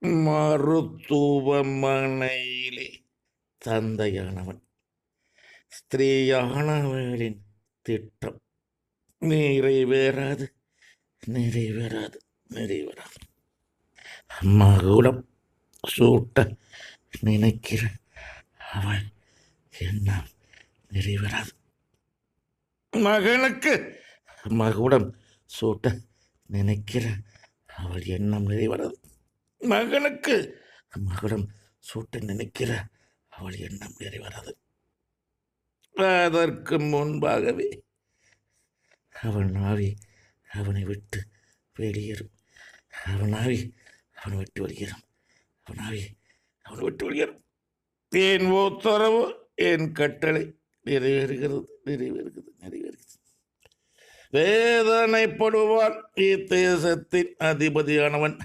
மருத்துவமனையிலே தந்தையானவன் ஸ்திரீயானவளின் திட்டம் நிறைவேறாது, நிறைவேறாது, நிறைவேறாது. மகுடம் சூட்ட நினைக்கிற அவள் எண்ணம் நிறைவேறாது. மகனுக்கு மகுடம் சூட்ட நினைக்கிற அவள் எண்ணம் நிறைவேறாது. மகனுக்கு மகுடம் சூட்ட நினைக்கிற அவள் எண்ணம் நிறைவேறாது. அதற்கு முன்பாகவே அவன் ஆவி அவனை விட்டு வெளியேறும். அவன் ஆவி அவனை விட்டு வெளியேறும். அவன் ஆவி அவனை விட்டு வெளியேறும். என் உத்தரவு, என் கட்டளை நிறைவேறுகிறது, நிறைவேறுகிறது, நிறைவேறுகிறது. வேதனைப்படுவான் இத்தேசத்தின் அதிபதியானவன்.